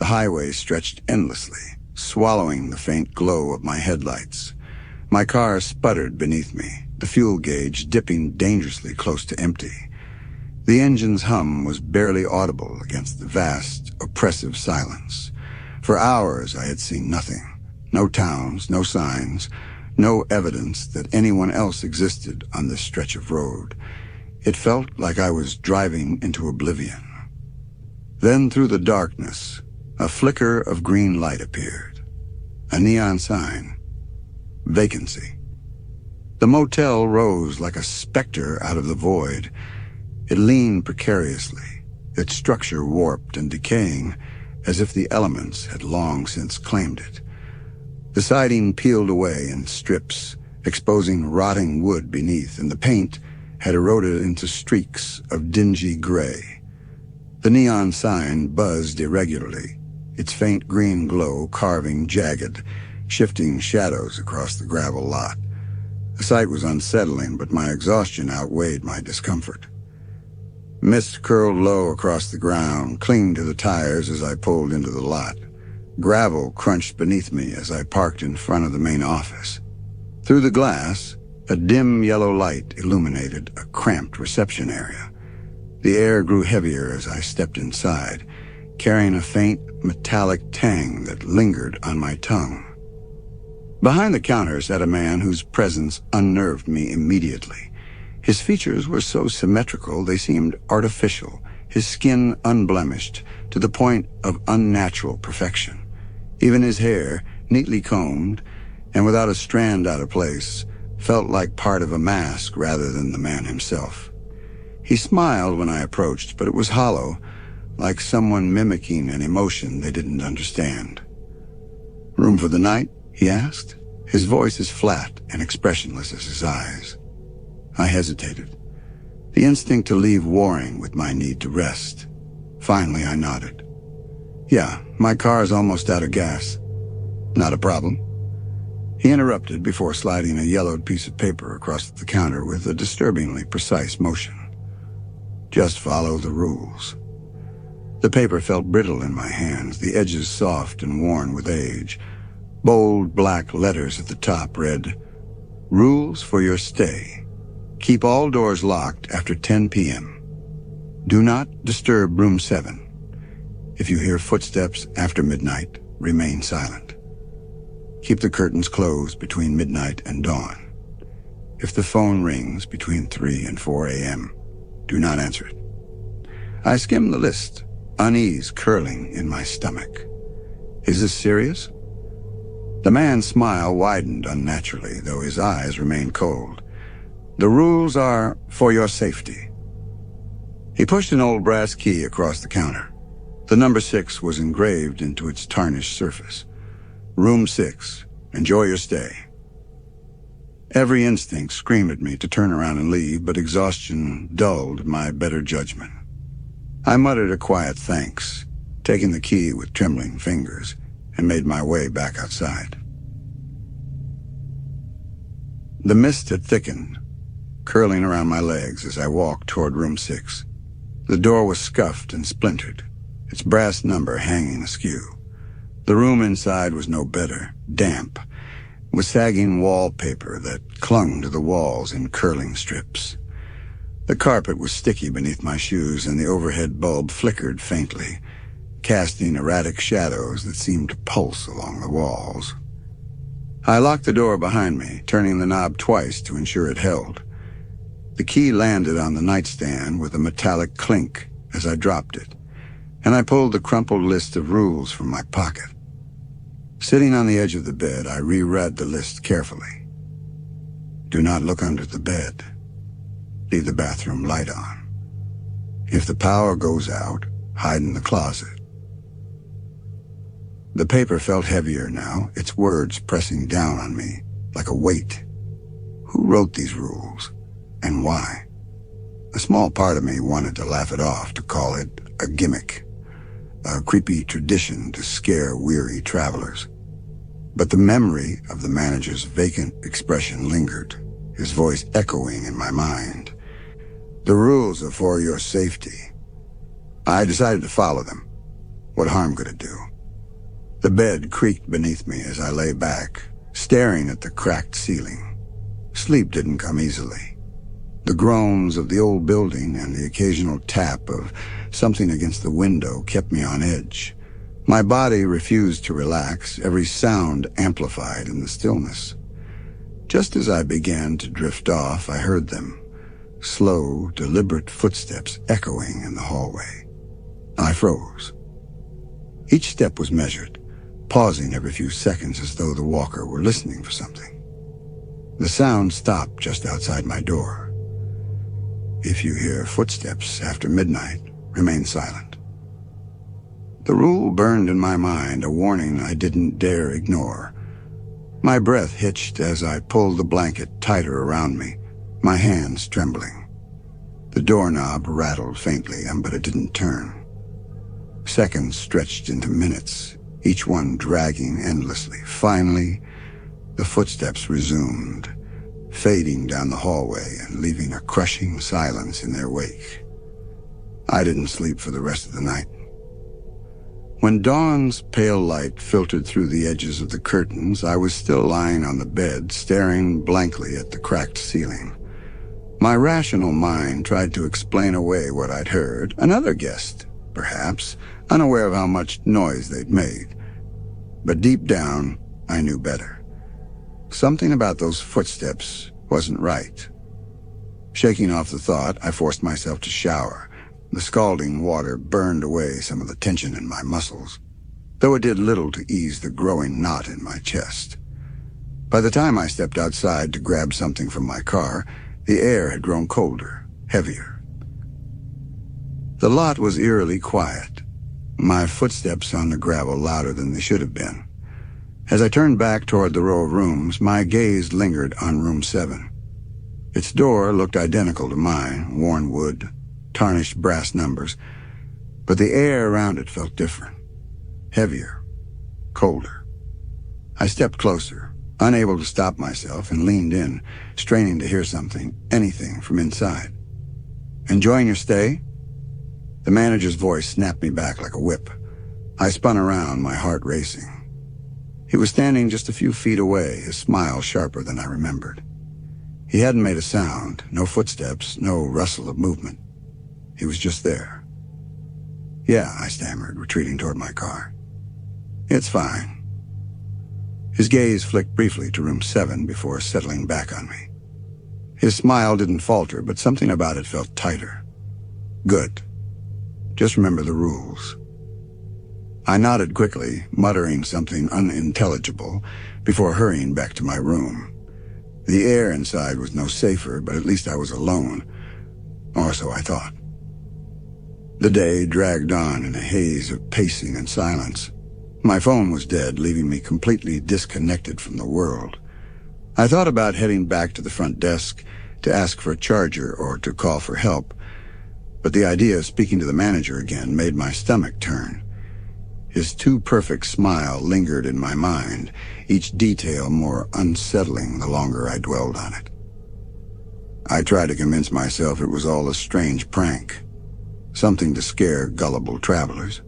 highway stretched endlessly, swallowing the faint glow of my headlights. My car sputtered beneath me, the fuel gauge dipping dangerously close to empty. The engine's hum was barely audible against the vast, oppressive silence. For hours I had seen nothing. No towns, no signs, no evidence that anyone else existed on this stretch of road. It felt like I was driving into oblivion. Then through the darkness, a flicker of green light appeared. A neon sign. Vacancy. The motel rose like a specter out of the void. It leaned precariously, its structure warped and decaying, as if the elements had long since claimed it. The siding peeled away in strips, exposing rotting wood beneath, and the paint had eroded into streaks of dingy gray. The neon sign buzzed irregularly, its faint green glow carving jagged, shifting shadows across the gravel lot. The sight was unsettling, but my exhaustion outweighed my discomfort. Mist curled low across the ground, clinging to the tires as I pulled into the lot. Gravel crunched beneath me as I parked in front of the main office. Through the glass, a dim yellow light illuminated a cramped reception area. The air grew heavier as I stepped inside, carrying a faint metallic tang that lingered on my tongue. Behind the counter sat a man whose presence unnerved me immediately. His features were so symmetrical they seemed artificial, his skin unblemished to the point of unnatural perfection. Even his hair, neatly combed and without a strand out of place, felt like part of a mask rather than the man himself. He smiled when I approached, but it was hollow, like someone mimicking an emotion they didn't understand. "Room for the night?" he asked, his voice as flat and expressionless as his eyes. I hesitated, the instinct to leave warring with my need to rest. Finally, I nodded. "Yeah, my car's almost out of gas." "Not a problem." He interrupted before sliding a yellowed piece of paper across the counter with a disturbingly precise motion. "Just follow the rules." The paper felt brittle in my hands, the edges soft and worn with age. Bold black letters at the top read, "Rules for your stay. Keep all doors locked after 10 p.m. Do not disturb room 7. If you hear footsteps after midnight, remain silent. Keep the curtains closed between midnight and dawn. If the phone rings between 3 and 4 a.m., do not answer it." I skimmed the list, unease curling in my stomach. "Is this serious?" The man's smile widened unnaturally, though his eyes remained cold. "The rules are for your safety." He pushed an old brass key across the counter. The number 6 was engraved into its tarnished surface. "Room 6. Enjoy your stay." Every instinct screamed at me to turn around and leave, but exhaustion dulled my better judgment. I muttered a quiet thanks, taking the key with trembling fingers, and made my way back outside. The mist had thickened, curling around my legs as I walked toward room 6. The door was scuffed and splintered, its brass number hanging askew. The room inside was no better, damp, with sagging wallpaper that clung to the walls in curling strips. The carpet was sticky beneath my shoes, and the overhead bulb flickered faintly, casting erratic shadows that seemed to pulse along the walls. I locked the door behind me, turning the knob twice to ensure it held. The key landed on the nightstand with a metallic clink as I dropped it, and I pulled the crumpled list of rules from my pocket. Sitting on the edge of the bed, I reread the list carefully. Do not look under the bed. Leave the bathroom light on. If the power goes out, hide in the closet. The paper felt heavier now, its words pressing down on me like a weight. Who wrote these rules, and why? A small part of me wanted to laugh it off, to call it a gimmick, a creepy tradition to scare weary travelers. But the memory of the manager's vacant expression lingered, his voice echoing in my mind. The rules are for your safety. I decided to follow them. What harm could it do? The bed creaked beneath me as I lay back, staring at the cracked ceiling. Sleep didn't come easily. The groans of the old building and the occasional tap of something against the window kept me on edge. My body refused to relax, every sound amplified in the stillness. Just as I began to drift off, I heard them, slow, deliberate footsteps echoing in the hallway. I froze. Each step was measured, pausing every few seconds as though the walker were listening for something. The sound stopped just outside my door. If you hear footsteps after midnight, remain silent. The rule burned in my mind, a warning I didn't dare ignore. My breath hitched as I pulled the blanket tighter around me, my hands trembling. The doorknob rattled faintly, but it didn't turn. Seconds stretched into minutes, each one dragging endlessly. Finally, the footsteps resumed, fading down the hallway and leaving a crushing silence in their wake. I didn't sleep for the rest of the night. When dawn's pale light filtered through the edges of the curtains, I was still lying on the bed, staring blankly at the cracked ceiling. My rational mind tried to explain away what I'd heard. Another guest, perhaps, unaware of how much noise they'd made. But deep down, I knew better. Something about those footsteps wasn't right. Shaking off the thought, I forced myself to shower. The scalding water burned away some of the tension in my muscles, though it did little to ease the growing knot in my chest. By the time I stepped outside to grab something from my car, the air had grown colder, heavier. The lot was eerily quiet, my footsteps on the gravel louder than they should have been. As I turned back toward the row of rooms, my gaze lingered on room 7. Its door looked identical to mine, worn wood, tarnished brass numbers, but the air around it felt different, heavier, colder. I stepped closer, unable to stop myself, and leaned in, straining to hear something, anything from inside. "Enjoying your stay?" The manager's voice snapped me back like a whip. I spun around, my heart racing. He was standing just a few feet away, his smile sharper than I remembered. He hadn't made a sound, no footsteps, no rustle of movement. He was just there. "Yeah," I stammered, retreating toward my car. "It's fine." His gaze flicked briefly to room 7 before settling back on me. His smile didn't falter, but something about it felt tighter. "Good. Just remember the rules." I nodded quickly, muttering something unintelligible, before hurrying back to my room. The air inside was no safer, but at least I was alone, or so I thought. The day dragged on in a haze of pacing and silence. My phone was dead, leaving me completely disconnected from the world. I thought about heading back to the front desk to ask for a charger or to call for help, but the idea of speaking to the manager again made my stomach turn. His too-perfect smile lingered in my mind, each detail more unsettling the longer I dwelled on it. I tried to convince myself it was all a strange prank, something to scare gullible travelers.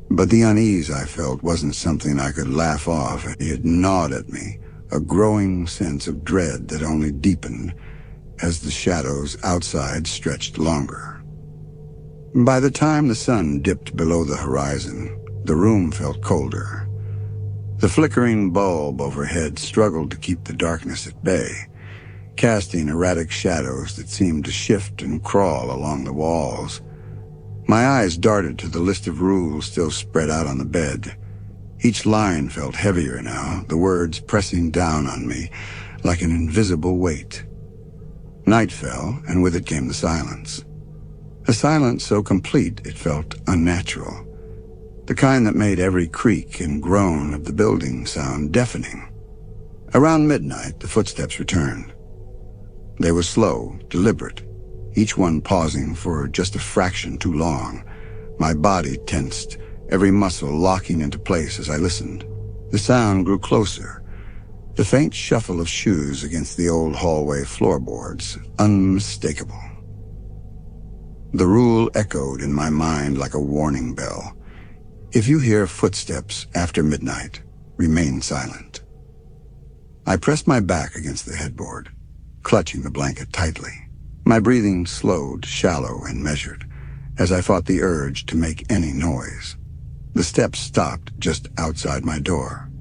But the unease I felt wasn't something I could laugh off. It gnawed at me, a growing sense of dread that only deepened as the shadows outside stretched longer. By the time the sun dipped below the horizon, the room felt colder. The flickering bulb overhead struggled to keep the darkness at bay, casting erratic shadows that seemed to shift and crawl along the walls. My eyes darted to the list of rules still spread out on the bed. Each line felt heavier now, the words pressing down on me like an invisible weight. Night fell, and with it came the silence. A silence so complete it felt unnatural, the kind that made every creak and groan of the building sound deafening. Around midnight, the footsteps returned. They were slow, deliberate, each one pausing for just a fraction too long. My body tensed, every muscle locking into place as I listened. The sound grew closer, the faint shuffle of shoes against the old hallway floorboards, unmistakable. The rule echoed in my mind like a warning bell. If you hear footsteps after midnight, remain silent. I pressed my back against the headboard, clutching the blanket tightly. My breathing slowed, shallow and measured, as I fought the urge to make any noise. The steps stopped just outside my door.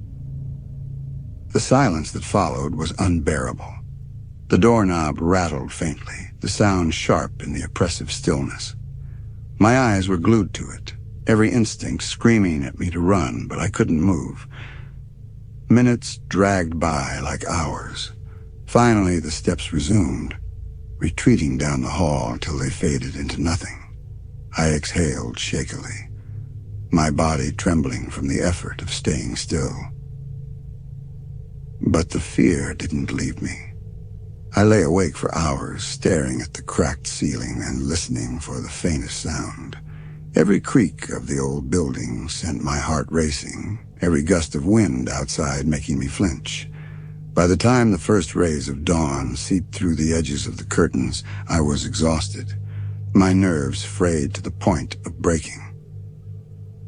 The silence that followed was unbearable. The doorknob rattled faintly, the sound sharp in the oppressive stillness. My eyes were glued to it, every instinct screaming at me to run, but I couldn't move. Minutes dragged by like hours. Finally, the steps resumed, retreating down the hall till they faded into nothing. I exhaled shakily, my body trembling from the effort of staying still. But the fear didn't leave me. I lay awake for hours, staring at the cracked ceiling and listening for the faintest sound. Every creak of the old building sent my heart racing, every gust of wind outside making me flinch. By the time the first rays of dawn seeped through the edges of the curtains, I was exhausted, my nerves frayed to the point of breaking.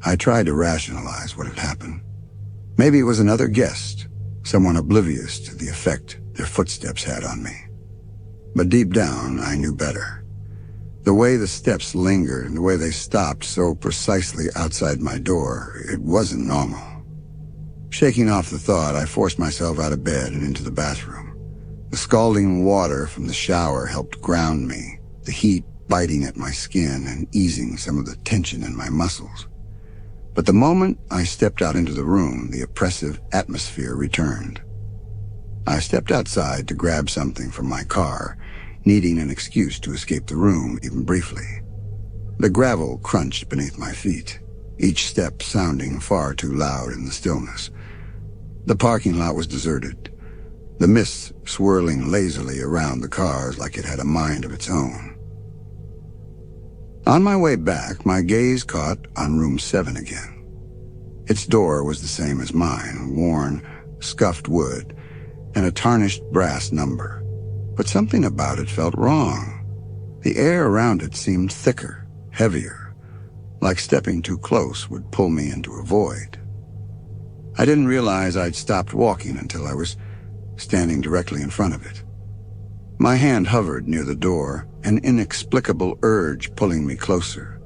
I tried to rationalize what had happened. Maybe it was another guest, someone oblivious to the effect their footsteps had on me. But deep down, I knew better. The way the steps lingered and the way they stopped so precisely outside my door, it wasn't normal. Shaking off the thought, I forced myself out of bed and into the bathroom. The scalding water from the shower helped ground me, the heat biting at my skin and easing some of the tension in my muscles. But the moment I stepped out into the room, the oppressive atmosphere returned. I stepped outside to grab something from my car, needing an excuse to escape the room, even briefly. The gravel crunched beneath my feet, each step sounding far too loud in the stillness. The parking lot was deserted, the mist swirling lazily around the cars like it had a mind of its own. On my way back, my gaze caught on room 7 again. Its door was the same as mine, worn, scuffed wood, and a tarnished brass number. But something about it felt wrong. The air around it seemed thicker, heavier, like stepping too close would pull me into a void. I didn't realize I'd stopped walking until I was standing directly in front of it. My hand hovered near the door, an inexplicable urge pulling me closer.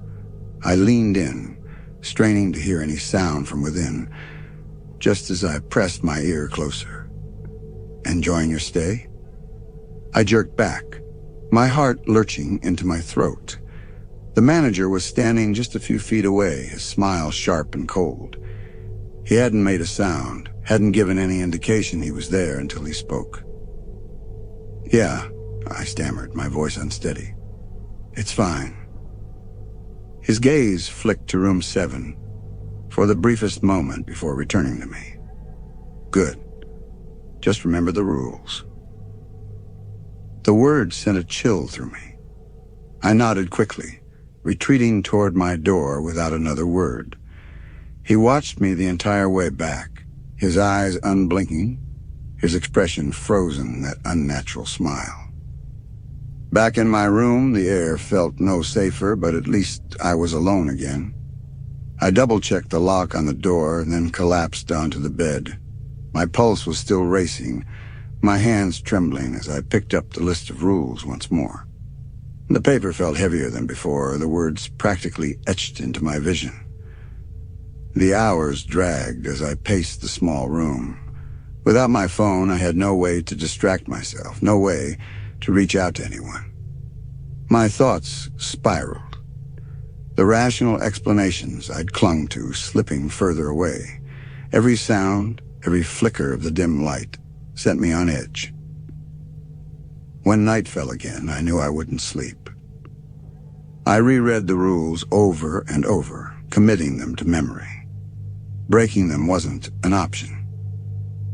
I leaned in, straining to hear any sound from within, just as I pressed my ear closer. "Enjoying your stay?" I jerked back, my heart lurching into my throat. The manager was standing just a few feet away, his smile sharp and cold. He hadn't made a sound, hadn't given any indication he was there until he spoke. "Yeah," I stammered, my voice unsteady. "It's fine." His gaze flicked to room 7 for the briefest moment before returning to me. "Good. Just remember the rules." The words sent a chill through me. I nodded quickly, retreating toward my door without another word. He watched me the entire way back, his eyes unblinking, his expression frozen, that unnatural smile. Back in my room, the air felt no safer, but at least I was alone again. I double-checked the lock on the door and then collapsed onto the bed. My pulse was still racing, my hands trembling as I picked up the list of rules once more. The paper felt heavier than before, the words practically etched into my vision. The hours dragged as I paced the small room. Without my phone, I had no way to distract myself, no way to reach out to anyone. My thoughts spiraled. The rational explanations I'd clung to slipping further away. Every sound, every flicker of the dim light sent me on edge. When night fell again, I knew I wouldn't sleep. I reread the rules over and over, committing them to memory. Breaking them wasn't an option.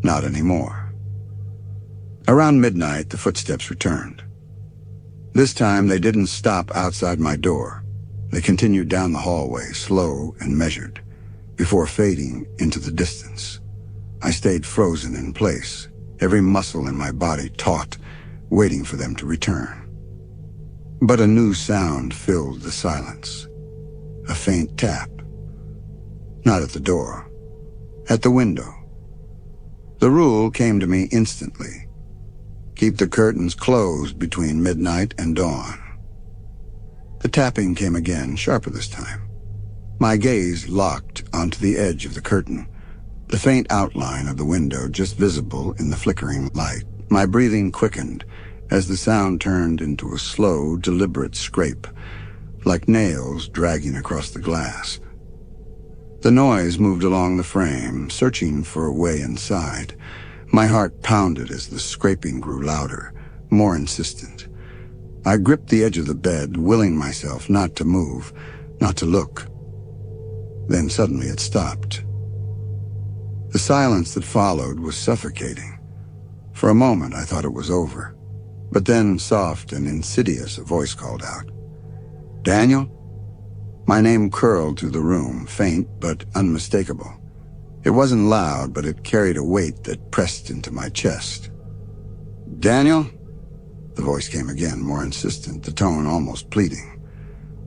Not anymore. Around midnight, the footsteps returned. This time, they didn't stop outside my door. They continued down the hallway, slow and measured, before fading into the distance. I stayed frozen in place, every muscle in my body taut, waiting for them to return. But a new sound filled the silence. A faint tap. Not at the door. At the window. The rule came to me instantly. Keep the curtains closed between midnight and dawn. The tapping came again, sharper this time. My gaze locked onto the edge of the curtain, the faint outline of the window just visible in the flickering light. My breathing quickened as the sound turned into a slow, deliberate scrape, like nails dragging across the glass. The noise moved along the frame, searching for a way inside. My heart pounded as the scraping grew louder, more insistent. I gripped the edge of the bed, willing myself not to move, not to look. Then suddenly it stopped. The silence that followed was suffocating. For a moment I thought it was over, but then, soft and insidious, a voice called out, "Daniel?" My name curled through the room, faint but unmistakable. It wasn't loud, but it carried a weight that pressed into my chest. "Daniel?" The voice came again, more insistent, the tone almost pleading.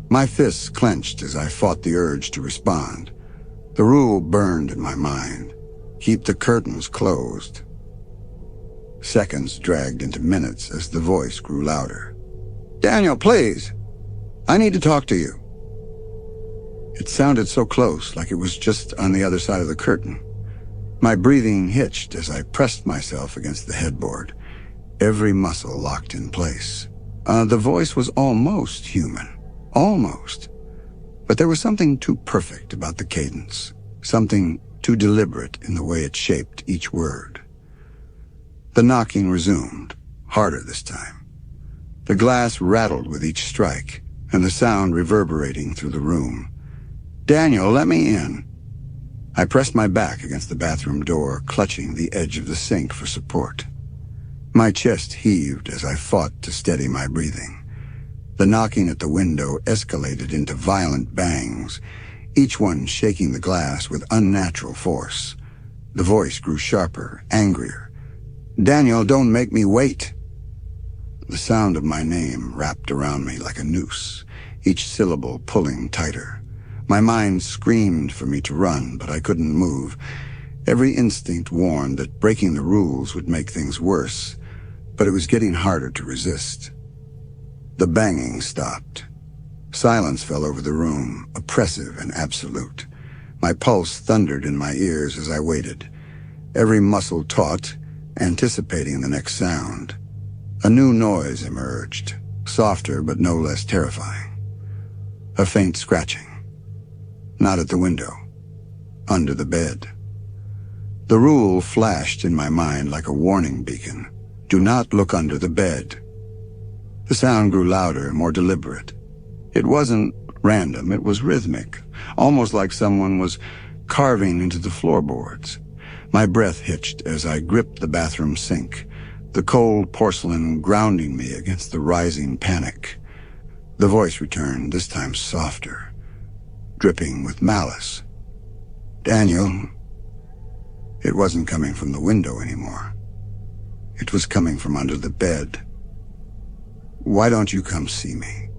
My fists clenched as I fought the urge to respond. The rule burned in my mind. Keep the curtains closed. Seconds dragged into minutes as the voice grew louder. "Daniel, please! I need to talk to you." It sounded so close, like it was just on the other side of the curtain. My breathing hitched as I pressed myself against the headboard, every muscle locked in place. The voice was almost human. Almost. But there was something too perfect about the cadence, something too deliberate in the way it shaped each word. The knocking resumed, harder this time. The glass rattled with each strike, and the sound reverberating through the room. "Daniel, let me in." I pressed my back against the bathroom door, clutching the edge of the sink for support. My chest heaved as I fought to steady my breathing. The knocking at the window escalated into violent bangs, each one shaking the glass with unnatural force. The voice grew sharper, angrier. "Daniel, don't make me wait." The sound of my name wrapped around me like a noose, each syllable pulling tighter. My mind screamed for me to run, but I couldn't move. Every instinct warned that breaking the rules would make things worse, but it was getting harder to resist. The banging stopped. Silence fell over the room, oppressive and absolute. My pulse thundered in my ears as I waited, every muscle taut, anticipating the next sound. A new noise emerged, softer but no less terrifying. A faint scratching. Not at the window. Under the bed. The rule flashed in my mind like a warning beacon. Do not look under the bed. The sound grew louder, more deliberate. It wasn't random, it was rhythmic, almost like someone was carving into the floorboards. My breath hitched as I gripped the bathroom sink, the cold porcelain grounding me against the rising panic. The voice returned, this time softer, dripping with malice. "Daniel." It wasn't coming from the window anymore. It was coming from under the bed. "Why don't you come see me?"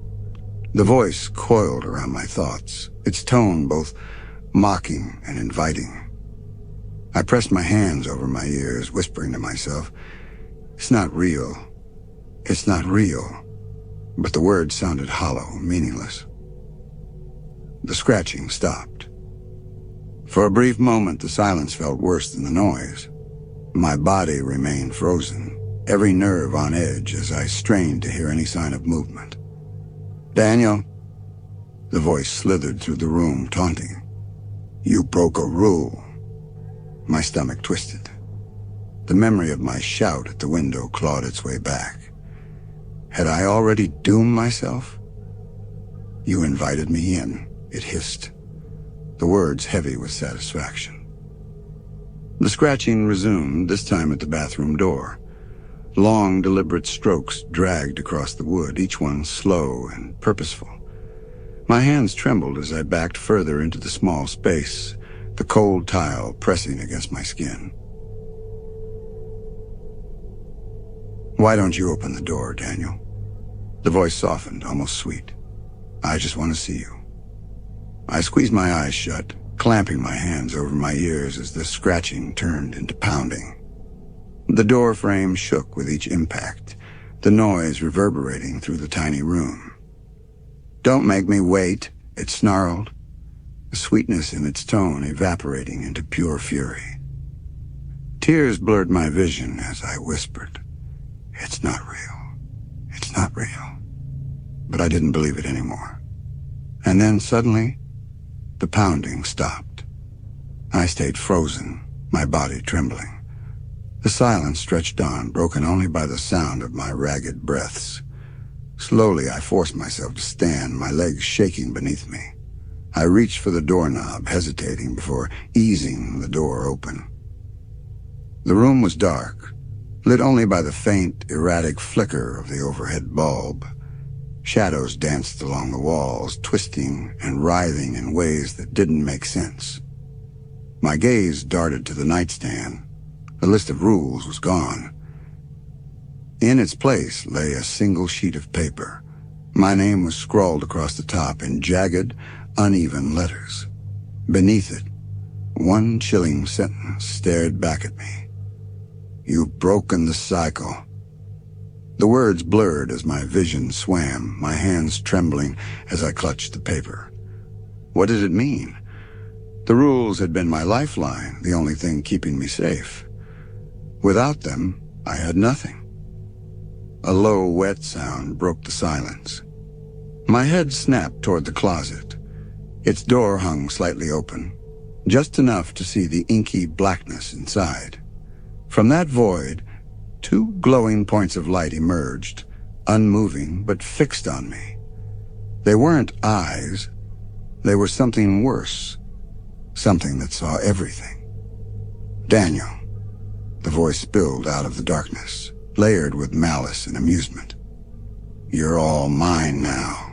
The voice coiled around my thoughts, its tone both mocking and inviting. I pressed my hands over my ears, whispering to myself, "It's not real. It's not real." But the words sounded hollow, meaningless. The scratching stopped. For a brief moment, the silence felt worse than the noise. My body remained frozen, every nerve on edge as I strained to hear any sign of movement. "Daniel." The voice slithered through the room, taunting. "You broke a rule." My stomach twisted. The memory of my shout at the window clawed its way back. Had I already doomed myself? "You invited me in," it hissed, the words heavy with satisfaction. The scratching resumed, this time at the bathroom door. Long, deliberate strokes dragged across the wood, each one slow and purposeful. My hands trembled as I backed further into the small space, the cold tile pressing against my skin. "Why don't you open the door, Daniel?" The voice softened, almost sweet. "I just want to see you." I squeezed my eyes shut, clamping my hands over my ears as the scratching turned into pounding. The door frame shook with each impact, the noise reverberating through the tiny room. "Don't make me wait," it snarled, the sweetness in its tone evaporating into pure fury. Tears blurred my vision as I whispered, "It's not real. It's not real." But I didn't believe it anymore. And then suddenly, the pounding stopped. I stayed frozen, my body trembling. The silence stretched on, broken only by the sound of my ragged breaths. Slowly, I forced myself to stand, my legs shaking beneath me. I reached for the doorknob, hesitating before easing the door open. The room was dark, lit only by the faint, erratic flicker of the overhead bulb. Shadows danced along the walls, twisting and writhing in ways that didn't make sense. My gaze darted to the nightstand. The list of rules was gone. In its place lay a single sheet of paper. My name was scrawled across the top in jagged, uneven letters. Beneath it, one chilling sentence stared back at me. "You've broken the cycle." The words blurred as my vision swam, my hands trembling as I clutched the paper. What did it mean? The rules had been my lifeline, the only thing keeping me safe. Without them, I had nothing. A low, wet sound broke the silence. My head snapped toward the closet. Its door hung slightly open, just enough to see the inky blackness inside. From that void, two glowing points of light emerged, unmoving but fixed on me. They weren't eyes. They were something worse, something that saw everything. "Daniel," the voice spilled out of the darkness, layered with malice and amusement. "You're all mine now."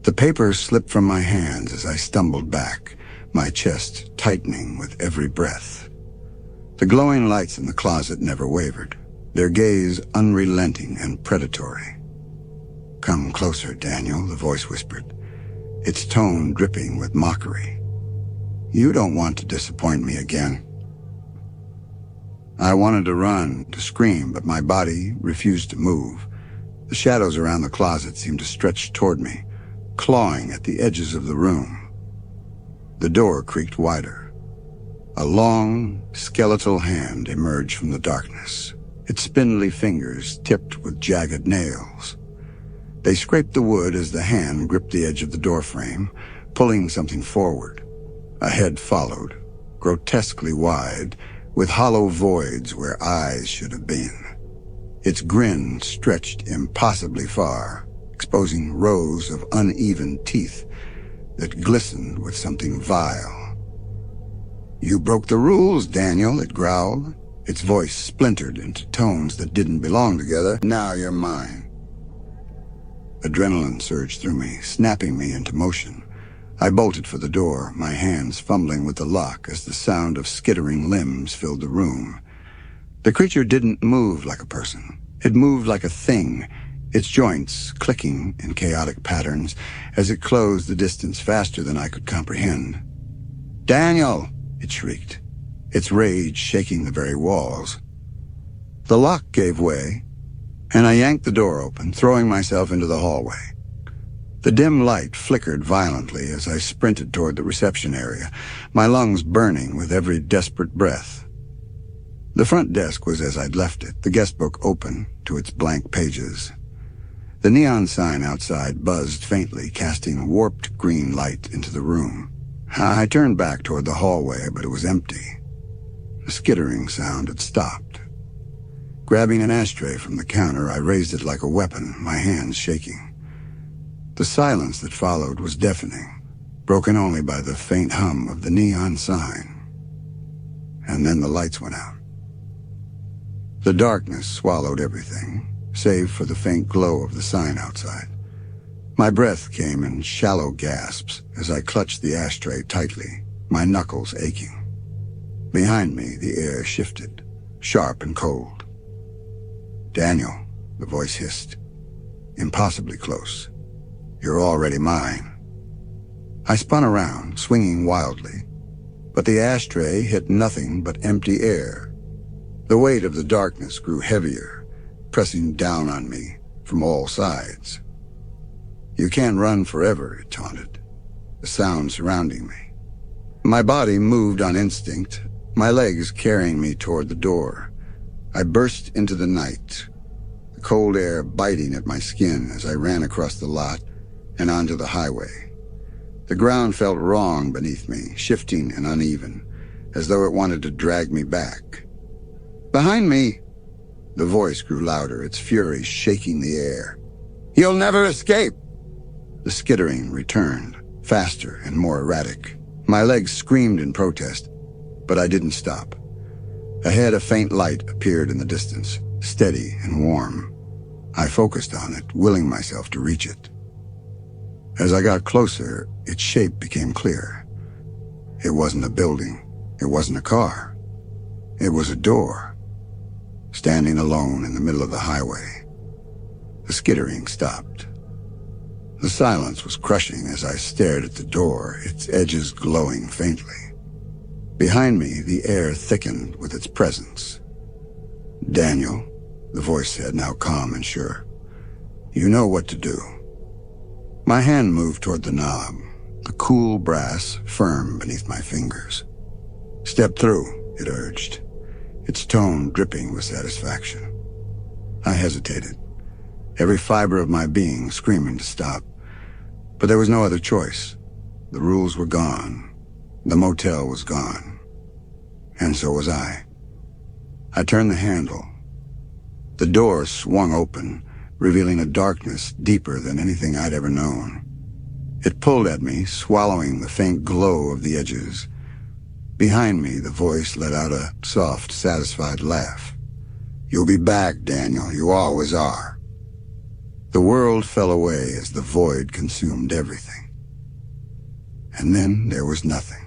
The paper slipped from my hands as I stumbled back, my chest tightening with every breath. The glowing lights in the closet never wavered, their gaze unrelenting and predatory. "Come closer, Daniel," the voice whispered, its tone dripping with mockery. "You don't want to disappoint me again." I wanted to run, to scream, but my body refused to move. The shadows around the closet seemed to stretch toward me, clawing at the edges of the room. The door creaked wider. A long, skeletal hand emerged from the darkness, its spindly fingers tipped with jagged nails. They scraped the wood as the hand gripped the edge of the doorframe, pulling something forward. A head followed, grotesquely wide, with hollow voids where eyes should have been. Its grin stretched impossibly far, exposing rows of uneven teeth that glistened with something vile. "You broke the rules, Daniel," it growled, its voice splintered into tones that didn't belong together. "Now you're mine." Adrenaline surged through me, snapping me into motion. I bolted for the door, my hands fumbling with the lock as the sound of skittering limbs filled the room. The creature didn't move like a person. It moved like a thing, its joints clicking in chaotic patterns as it closed the distance faster than I could comprehend. "Daniel!" it shrieked, its rage shaking the very walls. The lock gave way, and I yanked the door open, throwing myself into the hallway. The dim light flickered violently as I sprinted toward the reception area, my lungs burning with every desperate breath. The front desk was as I'd left it, the guest book open to its blank pages. The neon sign outside buzzed faintly, casting warped green light into the room. I turned back toward the hallway, but it was empty. The skittering sound had stopped. Grabbing an ashtray from the counter, I raised it like a weapon, my hands shaking. The silence that followed was deafening, broken only by the faint hum of the neon sign. And then the lights went out. The darkness swallowed everything, save for the faint glow of the sign outside. My breath came in shallow gasps as I clutched the ashtray tightly, my knuckles aching. Behind me, the air shifted, sharp and cold. "Daniel," the voice hissed, impossibly close. "You're already mine." I spun around, swinging wildly, but the ashtray hit nothing but empty air. The weight of the darkness grew heavier, pressing down on me from all sides. "You can't run forever," it taunted, the sound surrounding me. My body moved on instinct, my legs carrying me toward the door. I burst into the night, the cold air biting at my skin as I ran across the lot and onto the highway. The ground felt wrong beneath me, shifting and uneven, as though it wanted to drag me back. "Behind me!" The voice grew louder, its fury shaking the air. "You'll never escape!" The skittering returned, faster and more erratic. My legs screamed in protest, but I didn't stop. Ahead, a faint light appeared in the distance, steady and warm. I focused on it, willing myself to reach it. As I got closer, its shape became clear. It wasn't a building. It wasn't a car. It was a door, standing alone in the middle of the highway. The skittering stopped. The silence was crushing as I stared at the door, its edges glowing faintly. Behind me, the air thickened with its presence. "Daniel," the voice said, now calm and sure, "you know what to do." My hand moved toward the knob, the cool brass firm beneath my fingers. "Step through," it urged, its tone dripping with satisfaction. I hesitated, every fiber of my being screaming to stop. But there was no other choice. The rules were gone. The motel was gone. And so was I. I turned the handle. The door swung open, revealing a darkness deeper than anything I'd ever known. It pulled at me, swallowing the faint glow of the edges. Behind me, the voice let out a soft, satisfied laugh. "You'll be back, Daniel. You always are." The world fell away as the void consumed everything. And then there was nothing.